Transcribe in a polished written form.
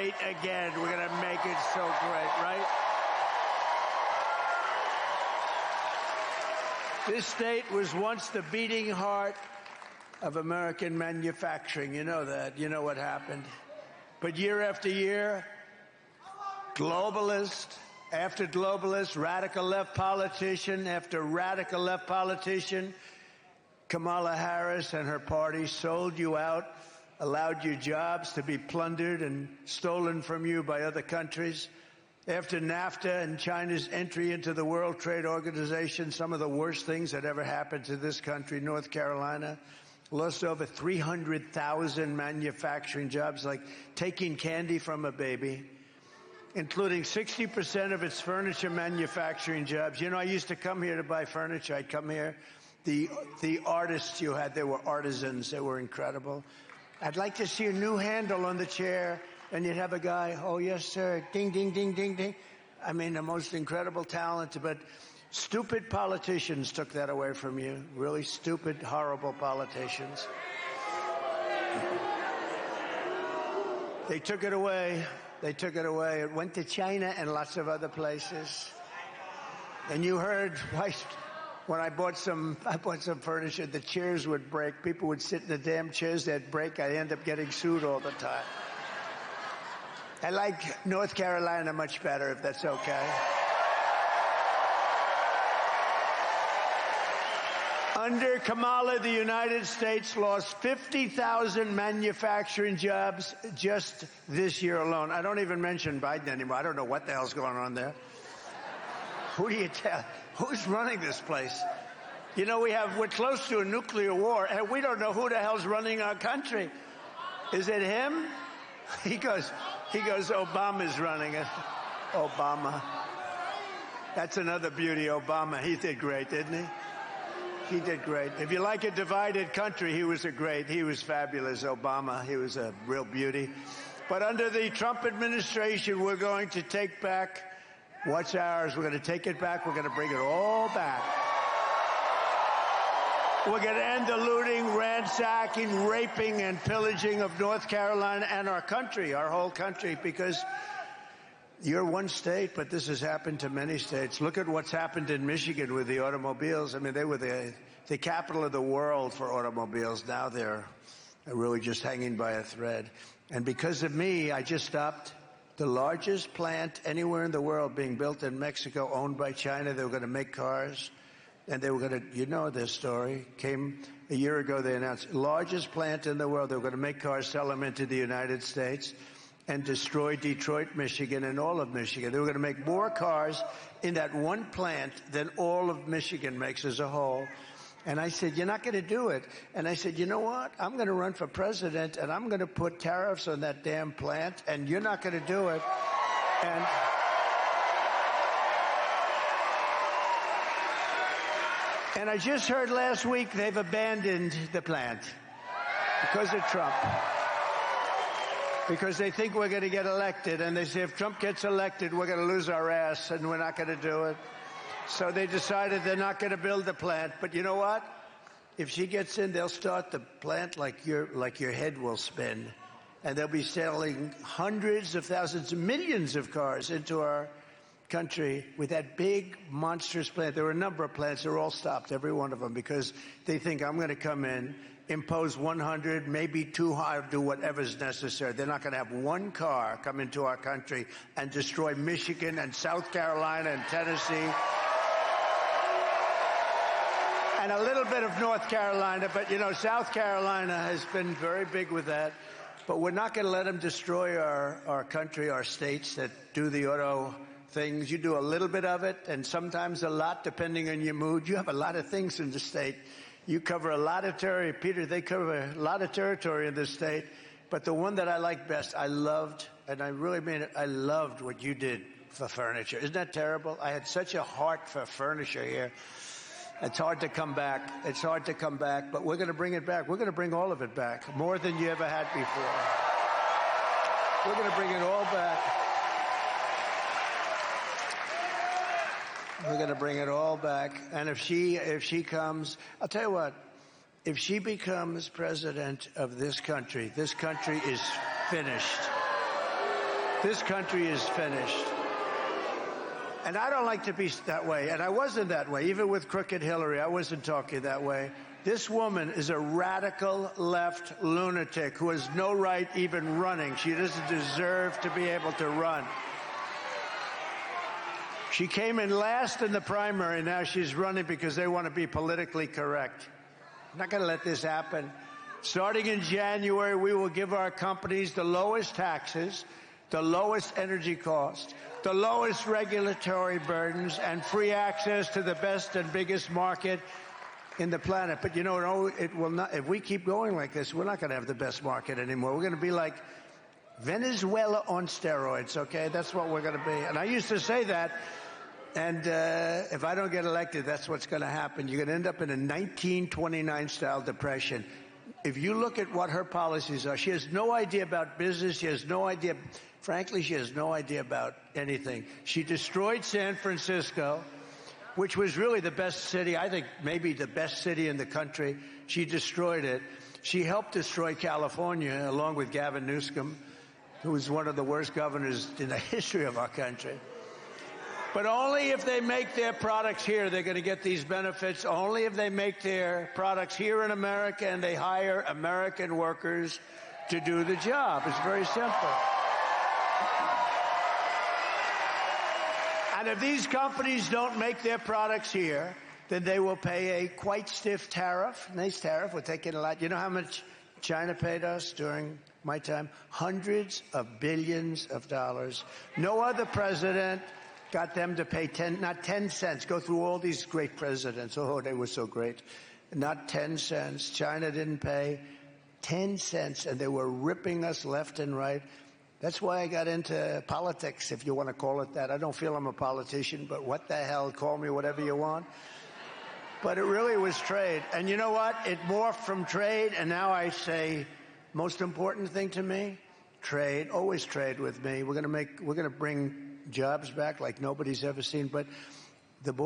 great again. We're going to make it so great, right? This state was once the beating heart of American manufacturing. You know that. You know what happened. But year after year, globalist after globalist, radical left politician after radical left politician, Kamala Harris and her party sold you out, allowed your jobs to be plundered and stolen from you by other countries. After NAFTA and China's entry into the World Trade Organization, some of the worst things that ever happened to this country, North Carolina, lost over 300,000 manufacturing jobs, like taking candy from a baby, including 60% of its furniture manufacturing jobs. You know, I used to come here to buy furniture. I'd come here. The artists you had, they were artisans. They were incredible. I'd like to see a new handle on the chair. And you'd have a guy, oh, yes, sir, ding, ding, ding, ding, ding. I mean, the most incredible talent. But stupid politicians took that away from you. Really stupid, horrible politicians. They took it away. They took it away. It went to China and lots of other places. And you heard when I bought some furniture, the chairs would break. People would sit in the damn chairs, they'd break. I'd end up getting sued all the time. I like North Carolina much better, if that's okay. Under Kamala, the United States lost 50,000 manufacturing jobs just this year alone. I don't even mention Biden anymore. I don't know what the hell's going on there. Who do you tell? Who's running this place? You know, we're close to a nuclear war, and we don't know who the hell's running our country. Is it him? He goes, Obama's running it. Obama. That's another beauty, Obama. He did great, didn't he? He did great. If you like a divided country, he was fabulous, Obama. He was a real beauty. But under the Trump administration, we're going to take back what's ours. We're going to take it back. We're going to bring it all back. We're going to end the looting, ransacking, raping, and pillaging of North Carolina and our country, our whole country, because you're one state, but this has happened to many states. Look at what's happened in Michigan with the automobiles. I mean, they were the capital of the world for automobiles. Now they're really just hanging by a thread. And because of me, I just stopped the largest plant anywhere in the world being built in Mexico, owned by China. They were going to make cars. And they were going to, you know this story, came a year ago, they announced, largest plant in the world. They were going to make cars, sell them into the United States, and destroy Detroit, Michigan, and all of Michigan. They were going to make more cars in that one plant than all of Michigan makes as a whole. And I said, you're not going to do it. And I said, you know what? I'm going to run for president, and I'm going to put tariffs on that damn plant, and you're not going to do it. And I just heard last week they've abandoned the plant because of Trump. Because they think we're going to get elected. And they say if Trump gets elected, we're going to lose our ass and we're not going to do it. So they decided they're not going to build the plant. But you know what? If she gets in, they'll start the plant like your head will spin. And they'll be selling hundreds of thousands, millions of cars into our country with that big, monstrous plant. There were a number of plants. They're all stopped, every one of them, because they think I'm going to come in, impose 100, maybe 200, do whatever's necessary. They're not going to have one car come into our country and destroy Michigan and South Carolina and Tennessee and a little bit of North Carolina. But, you know, South Carolina has been very big with that. But we're not going to let them destroy our country, our states that do the auto things. You do a little bit of it, and sometimes a lot, depending on your mood. You have a lot of things in the state. You cover a lot of territory. Peter, they cover a lot of territory in this state. But the one that I like best, I loved, and I really mean it, I loved what you did for furniture. Isn't that terrible? I had such a heart for furniture here. It's hard to come back. It's hard to come back, but we're going to bring it back. We're going to bring all of it back, more than you ever had before. We're going to bring it all back. We're going to bring it all back. And if she comes, I'll tell you what, if she becomes president of this country is finished. This country is finished. And I don't like to be that way. And I wasn't that way. Even with crooked Hillary, I wasn't talking that way. This woman is a radical left lunatic who has no right even running. She doesn't deserve to be able to run. She came in last in the primary. Now she's running because they want to be politically correct. I'm not going to let this happen. Starting in January, we will give our companies the lowest taxes, the lowest energy costs, the lowest regulatory burdens, and free access to the best and biggest market in the planet. But, you know, it will not. If we keep going like this, we're not going to have the best market anymore. We're going to be like Venezuela on steroids, okay? That's what we're going to be. And I used to say that. And if I don't get elected, that's what's going to happen. You're going to end up in a 1929-style depression. If you look at what her policies are, she has no idea about business. She has no idea. Frankly, she has no idea about anything. She destroyed San Francisco, which was really the best city, I think maybe the best city in the country. She destroyed it. She helped destroy California, along with Gavin Newsom, who was one of the worst governors in the history of our country. But only if they make their products here, they're going to get these benefits. Only if they make their products here in America and they hire American workers to do the job. It's very simple. And if these companies don't make their products here, then they will pay a quite stiff tariff. Nice tariff. We're taking a lot. You know how much China paid us during my time? Hundreds of billions of dollars. No other president got them to pay not 10 cents. Go through all these great presidents. Oh, they were so great. Not 10 cents. China didn't pay 10 cents, and they were ripping us left and right. That's why I got into politics, if you want to call it that. I don't feel I'm a politician, but what the hell? Call me whatever you want. But it really was trade. And you know what? It morphed from trade, and now I say, most important thing to me, trade. Always trade with me. We're going to bring jobs back like nobody's ever seen. But